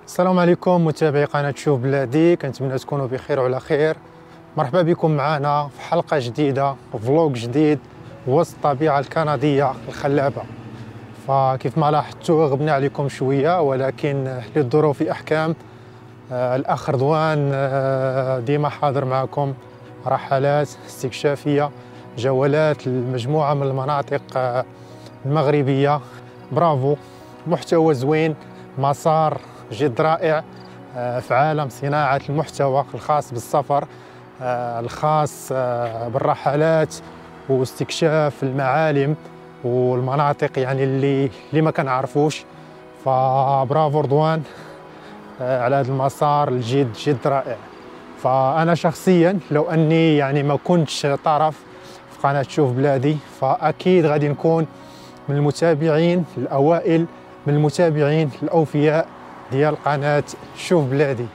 السلام عليكم متابعي قناة شوف بلادي، كنتمنى تكونوا بخير وعلى خير. مرحبا بكم معنا في حلقة جديدة وفلوق جديد وسط الطبيعة الكندية الخلابة. فكيف ما لاحظتوا غبنا عليكم شوية، ولكن للظروف أحكام. الأخ رضوان ديما حاضر معكم، رحلات استكشافية، جولات لمجموعة من المناطق المغربية. برافو، محتوى زوين، مسار جد رائع في عالم صناعة المحتوى الخاص بالسفر، الخاص بالرحلات واستكشاف المعالم والمناطق يعني اللي ما كنعرفوش. فبرافو رضوان على هذا المسار الجد جد رائع. فأنا شخصيا لو أني يعني ما كنتش طرف في قناة شوف بلادي، فأكيد غادي نكون من المتابعين الأوائل، من المتابعين الأوفياء ديال قناة شوف بلادي.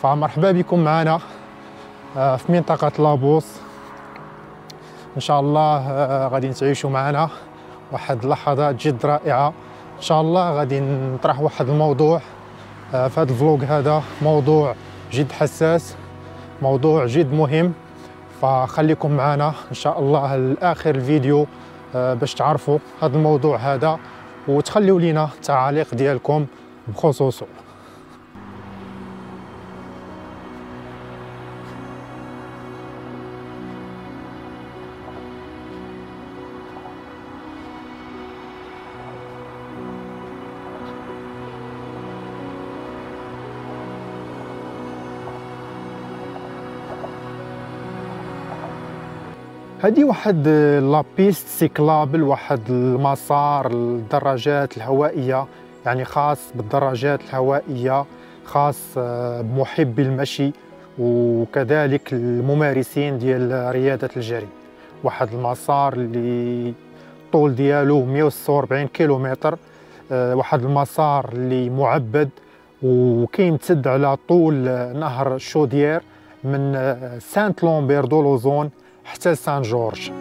فمرحبا بكم معنا في منطقة لابوس. إن شاء الله غادي تعيشوا معنا واحد اللحظات جد رائعة. إن شاء الله غادي نطرح واحد الموضوع في هذا الفلوق. هذا موضوع جد حساس، موضوع جد مهم، فخليكم معنا إن شاء الله لآخر الفيديو باش تعرفوا هذا الموضوع هذا وتخليوا لنا التعاليق ديالكم بخصوصه. هذه واحد لابيست سيكلابل، واحد المسار للدراجات الهوائية، يعني خاص بالدراجات الهوائية، خاص بمحبي المشي وكذلك الممارسين ديال رياضة الجري. واحد المسار اللي طول ديالو 146 كيلومتر، واحد المسار اللي معبد وكيمتد على طول نهر شوديير من سانت لومبير دو لوزون حتى سان جورج.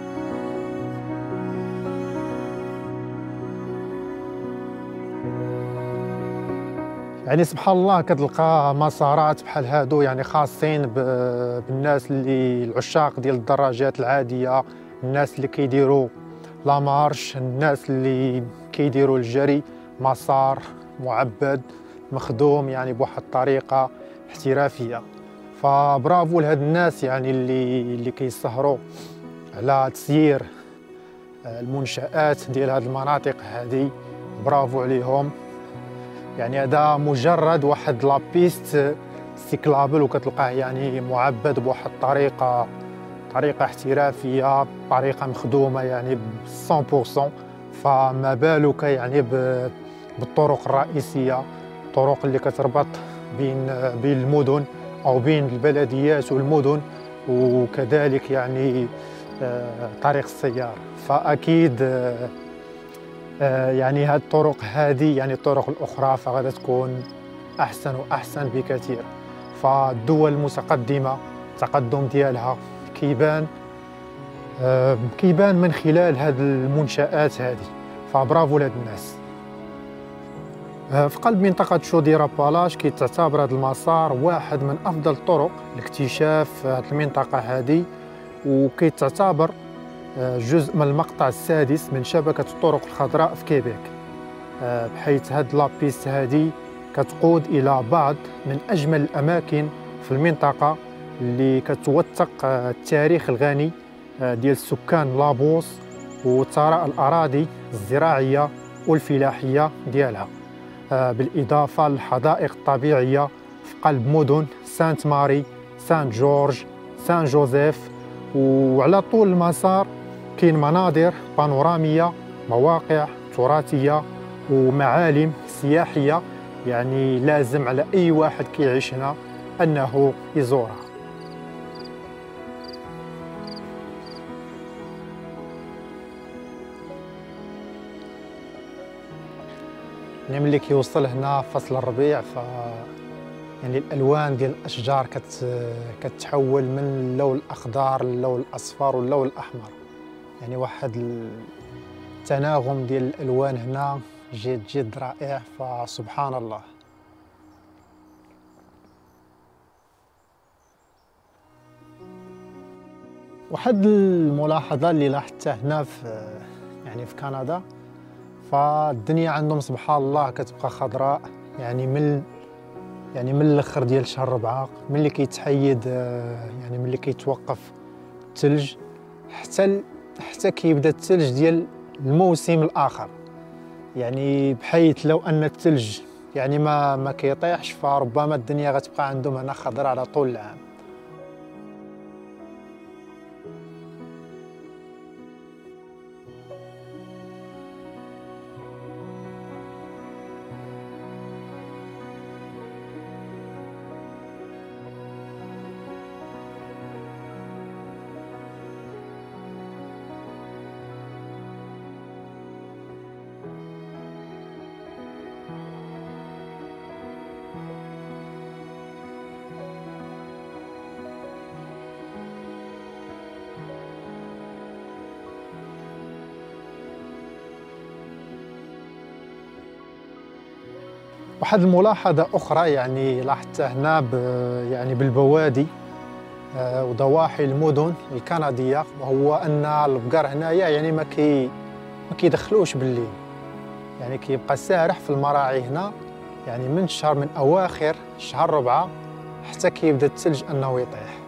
يعني سبحان الله كتلقى مسارات بحال هادو يعني خاصين بالناس اللي العشاق ديال الدراجات العادية، الناس اللي كيديروا لا مارش، الناس اللي كيديروا الجري. مسار معبد مخدوم يعني بواحد الطريقة احترافية. فبرافو لهاد الناس يعني اللي كيسهروا على تسيير المنشآت ديال هاد المناطق هذه، برافو عليهم. يعني هذا مجرد واحد لابيست سيكلابل وكتلقاه يعني معبد بواحد الطريقة، طريقة احترافية، طريقة مخدومة يعني 100%. فما بالك يعني بالطرق الرئيسية، الطرق اللي كتربط بين المدن أو بين البلديات والمدن، وكذلك يعني طريق السيارة. فأكيد يعني هاد الطرق هذه يعني الطرق الأخرى فغادة تكون أحسن وأحسن بكثير. فالدول المتقدمة التقدم ديالها كيبان من خلال هاد المنشآت هذه. فبرافو لهاد الناس. في قلب منطقة شوديرا بالاش كيتعتبر هذا المسار واحد من أفضل الطرق لاكتشاف هذه المنطقة هذه، وكيتعتبر جزء من المقطع السادس من شبكة الطرق الخضراء في كيبيك، بحيث هاد لابيست هذه كتقود إلى بعض من أجمل الأماكن في المنطقة اللي كتوثق التاريخ الغني ديال سكان لابوس وثراء الأراضي الزراعية والفلاحية ديالها، بالإضافة للحدائق الطبيعية في قلب مدن سانت ماري، سانت جورج، سان جوزيف. وعلى طول المسار كاين مناظر بانورامية، مواقع تراثية ومعالم سياحية، يعني لازم على أي واحد كيعيش هنا أنه يزورها. يعني ملي كيوصل هنا فصل الربيع يعني الالوان ديال الاشجار كتحول من اللون الاخضر للون الاصفر واللون الاحمر. يعني واحد التناغم ديال الالوان هنا جد رائع. فسبحان الله. واحد الملاحظة اللي لاحظتها هنا في كندا، فالدنيا عندهم سبحان الله كتبقى خضراء، يعني من الاخر ديال شهر 4 ملي كيتحيد، يعني ملي كيتوقف الثلج حتى كيبدا الثلج ديال الموسم الاخر، يعني بحيث لو ان الثلج يعني ما كيطيحش، فربما الدنيا غتبقى عندهم هنا خضراء على طول العام. واحد الملاحظة أخرى يعني لاحظتها هنا يعني بالبوادي وضواحي المدن الكندية، وهو أن البقر هنايا يعني ما كيدخلوش بالليل، يعني كيبقى سارح في المراعي هنا، يعني من أواخر شهر 4 حتى كيبدا الثلج أنه يطيح.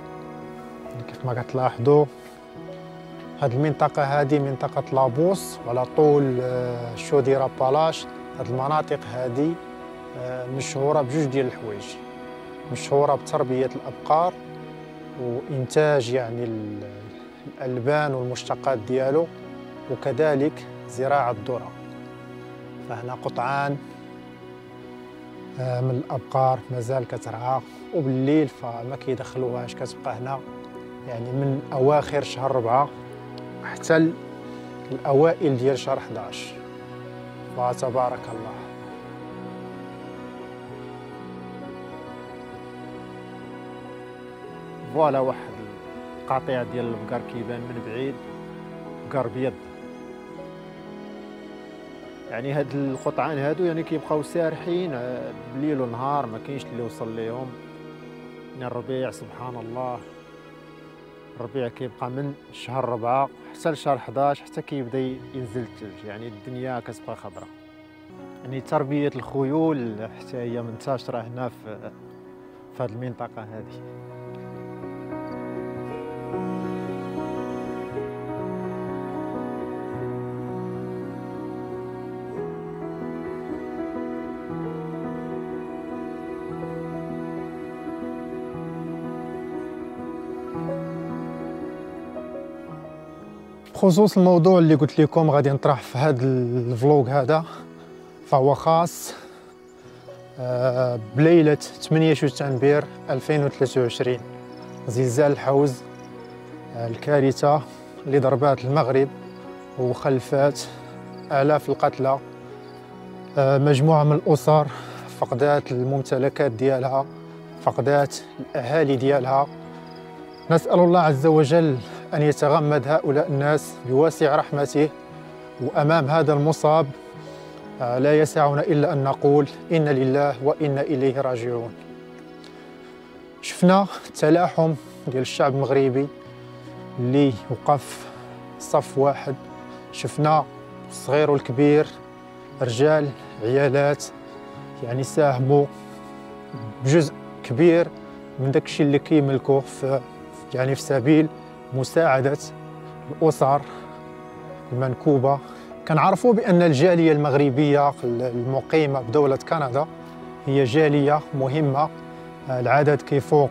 يعني كيف ما كتلاحظوا هاد المنطقة هذه منطقة لابوس، وعلى طول شوديرا بالاش. هاد المناطق هذه مشهورة بجوج ديال الحوايج، مشهورة بتربية الأبقار وإنتاج يعني الألبان والمشتقات ديالو، وكذلك زراعة الذرة. فهنا قطعان من الأبقار مازال كترعى، وبالليل فما كيدخلوهاش، كتبقى هنا يعني من أواخر شهر 4 حتى الأوائل ديال شهر 11. فتبارك الله. فوالا واحد القطيع ديال البقر كيبان من بعيد، بقر بيض. يعني هاد القطعان هادو يعني كيبقاو سارحين بالليل ونهار، ما كاينش اللي وصل ليهم. يعني الربيع سبحان الله، الربيع كيبقى من شهر 4 حتى لشهر 11 حتى كيبدا ينزل الثلج، يعني الدنيا كتبقى خضراء. يعني تربية الخيول حتى هي منتشرة هنا في هاد المنطقة هذه. بخصوص الموضوع اللي قلت لكم غادي نطرح في هذا الفلوق هذا، فهو خاص بليلة 8 شتنبر 2023، زلزال الحوز، الكارثة اللي ضربات المغرب وخلفات آلاف القتلى، مجموعة من الأسر فقدات الممتلكات ديالها، فقدات الأهالي ديالها. نسأل الله عز وجل أن يتغمد هؤلاء الناس بواسع رحمته، وأمام هذا المصاب لا يسعنا إلا أن نقول إنا لله وإنا إليه راجعون. شفنا التلاحم ديال الشعب المغربي اللي وقف صف واحد، شفنا الصغير والكبير، رجال عيالات، يعني ساهموا بجزء كبير من داكشي اللي كيملكوه في سبيل مساعدة الأسر المنكوبة. كنعرفوا بأن الجالية المغربية المقيمة بدولة كندا هي جالية مهمة، العدد كيفوق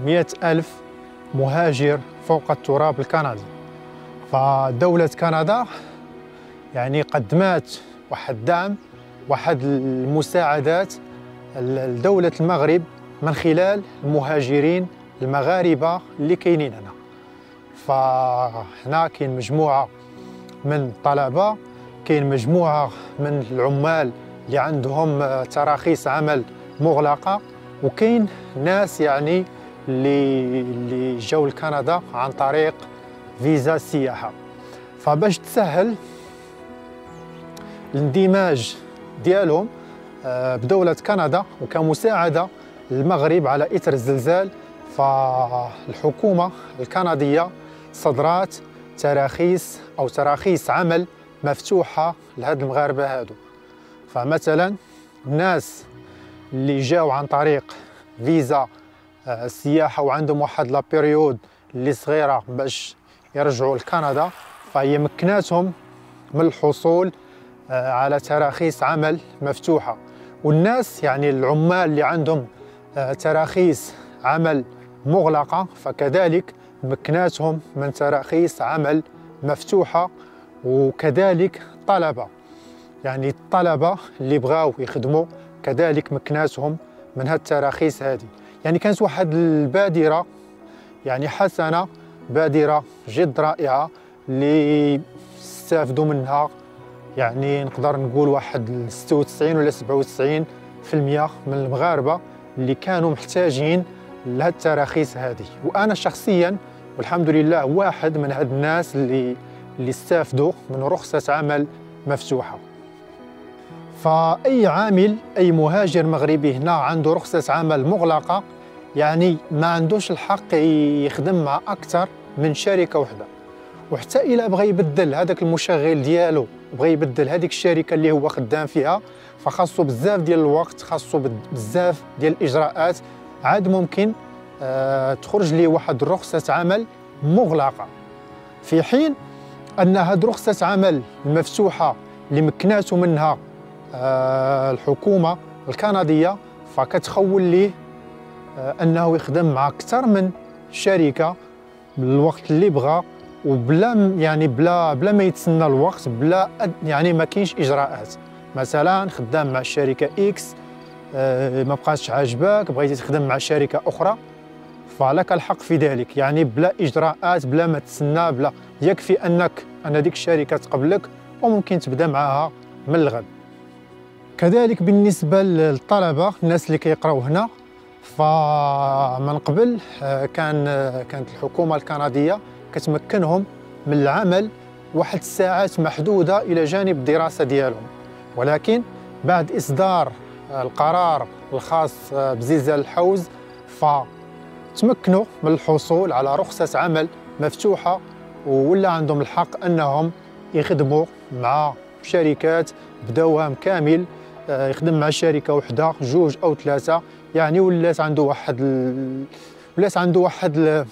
100,000 مهاجر فوق التراب الكندي. فدولة كندا يعني قدمت واحد الدعم، واحد المساعدات لدولة المغرب من خلال المهاجرين المغاربة اللي كاينين هنا. فهنا كاين مجموعة من الطلبة، كاين مجموعة من العمال اللي عندهم تراخيص عمل مغلقة، وكاين ناس يعني اللي جاوا لكندا عن طريق فيزا السياحة. فباش تسهل الاندماج ديالهم بدولة كندا وكمساعدة للمغرب على إثر الزلزال، فالحكومة الكندية صدرات تراخيص أو تراخيص عمل مفتوحة لهاد المغاربة هادو. فمثلا الناس اللي جاو عن طريق فيزا السياحة وعندهم واحد لا بيريود اللي صغيرة باش يرجعوا لكندا، فهي مكناتهم من الحصول على تراخيص عمل مفتوحة. والناس يعني العمال اللي عندهم تراخيص عمل مغلقة فكذلك مكناتهم من تراخيص عمل مفتوحة. وكذلك طلبة، يعني الطلبة اللي بغاو يخدموا كذلك مكناتهم من هاد التراخيص هذه. يعني كانت واحد البادرة يعني حسنة، بادرة جد رائعة اللي استافدوا منها، يعني نقدر نقول واحد 96 ولا 97% من المغاربة اللي كانوا محتاجين لهاد التراخيص هذه. وأنا شخصيا والحمد لله واحد من هاد الناس اللي استافدوا من رخصة عمل مفتوحة. فأي عامل، أي مهاجر مغربي هنا عنده رخصة عمل مغلقة يعني ما عندوش الحق يخدم مع أكثر من شركة واحدة. وحتى إلا بغى يبدل هذاك المشغل ديالو، بغى يبدل هذيك الشركة اللي هو خدام فيها، فخاصو بزاف ديال الوقت، خاصو بزاف ديال الإجراءات، عاد ممكن تخرج ليه واحد رخصة عمل مغلقة. في حين أن هاد رخصة عمل المفتوحة اللي مكناتو منها الحكومة الكندية فكتخول ليه أنه يخدم مع أكثر من شركة بالوقت اللي بغى، وبلا يعني بلا ما يتسنى الوقت، بلا يعني ما كاينش إجراءات. مثلا خدام مع الشركة إكس ما بقاش عاجباك، بغيتي تخدم مع شركة أخرى، فلك الحق في ذلك، يعني بلا إجراءات، بلا ما تسنى، بلا يكفي أن ديك الشركة تقبلك وممكن تبدا معها من الغد. كذلك بالنسبة للطلبة، الناس اللي كيقراو هنا، فمن قبل كانت الحكومة الكندية كتمكنهم من العمل واحد الساعات محدودة إلى جانب الدراسة ديالهم، ولكن بعد إصدار القرار الخاص بزلزال الحوز فتمكنوا من الحصول على رخصة عمل مفتوحة، ولا عندهم الحق أنهم يخدموا مع شركات بدوام كامل، يخدم مع شركة وحدة، جوج أو ثلاثة، يعني ولات عنده واحد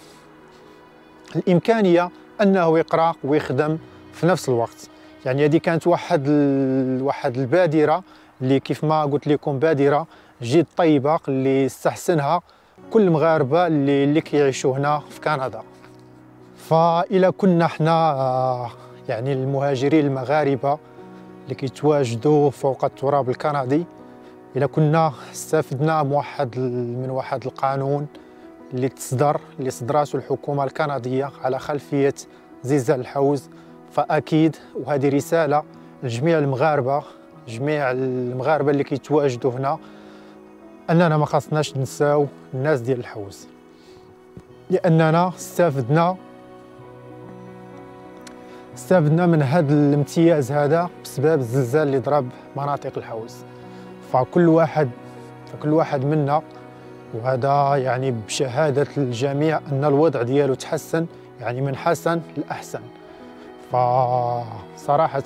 الإمكانية أنه يقرأ ويخدم في نفس الوقت. يعني هذه كانت واحد البادرة اللي كيف ما قلت لكم بادرة جد طيبة اللي استحسنها كل المغاربة اللي كيعيشوا هنا في كندا. فإلا كنا احنا يعني المهاجرين المغاربة اللي كيتواجدوا فوق التراب الكندي، إلا كنا استفدنا من واحد القانون اللي صدرته الحكومة الكندية على خلفية زلزال الحوز، فأكيد وهذه رسالة لجميع المغاربة اللي كيتواجدوا هنا، أننا ما خاصناش ننساو الناس ديال الحوز، لأننا استفدنا من هذا الامتياز هذا بسبب الزلزال اللي ضرب مناطق الحوز. فكل واحد منا، وهذا يعني بشهادة الجميع، أن الوضع ديالو تحسن، يعني من حسن لأحسن. فصراحة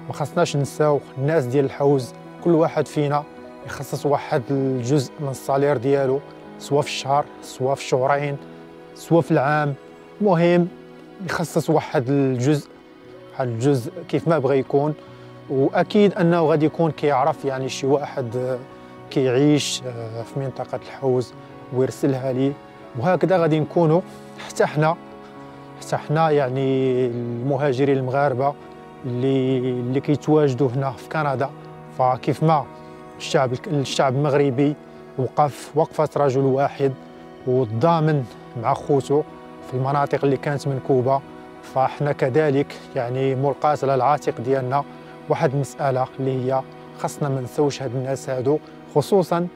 ما خصناش نساو الناس ديال الحوز، كل واحد فينا يخصص واحد الجزء من الصالير ديالو، سواء في الشهر، سواء في الشهرين، سواء في العام، مهم يخصص واحد الجزء كيف ما بغى يكون. واكيد انه غادي يكون كيعرف يعني شي واحد كيعيش في منطقة الحوز ويرسلها لي، وهكذا غادي نكونوا حتى حنا يعني المهاجرين المغاربة اللي كيتواجدوا هنا في كندا. فكيف ما الشعب المغربي وقف وقفة رجل واحد وتضامن مع خوته في المناطق اللي كانت منكوبة، فاحنا كذلك يعني ملقاة على العاتق ديالنا واحد المسألة اللي هي خاصنا ما نساوش هاد الناس هادو، خصوصا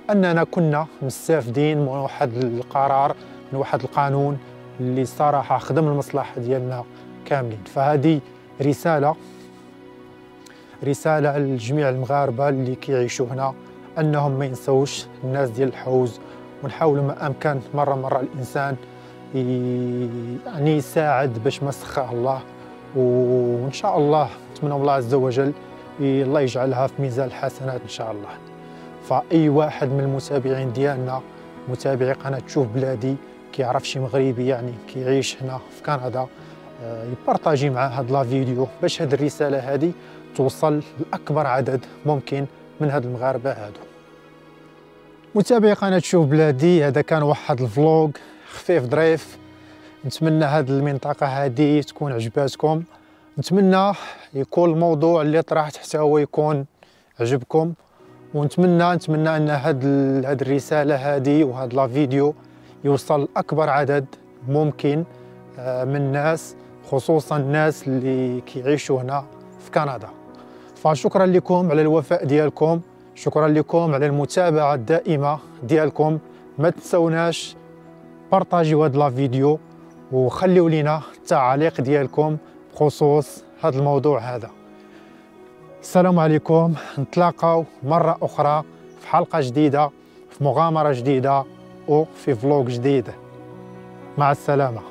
اننا كنا مستافدين من واحد القرار، من واحد القانون اللي صراحة خدم المصلحة ديالنا كاملين. فهذه رسالة لجميع المغاربة اللي كيعيشوا هنا، انهم ما ينسوش الناس ديال الحوز، ونحاولوا ما امكن مرة الانسان يعني يساعد باش ما سخاه الله. وان شاء الله نتمنى الله عز وجل الله يجعلها في ميزان الحسنات ان شاء الله. فاي واحد من المتابعين ديالنا، متابعي قناه شوف بلادي، كيعرف شي مغربي يعني كيعيش هنا في كندا، يبارطاجي معاه هاد لا فيديو باش هاد الرساله هادي توصل لاكبر عدد ممكن من هاد المغاربه هادو. متابعي قناه شوف بلادي، هذا كان واحد الفلوق خفيف ظريف. نتمنى هاد المنطقه هادي تكون عجباتكم، نتمنى يكون الموضوع اللي طرح حتى هو يكون عجبكم، ونتمنى ان هاد الرساله هادي وهاد لا فيديو يوصل لاكبر عدد ممكن من الناس، خصوصا الناس اللي كيعيشوا هنا في كندا. فشكرا لكم على الوفاء ديالكم، شكرا لكم على المتابعه الدائمه ديالكم. ما تنسوناش بارطاجيو هاد لا فيديو وخليوا لينا التعليق ديالكم بخصوص هذا الموضوع هذا. السلام عليكم، نتلاقاو مرة أخرى في حلقة جديدة، في مغامرة جديدة وفي فلوق جديد. مع السلامة.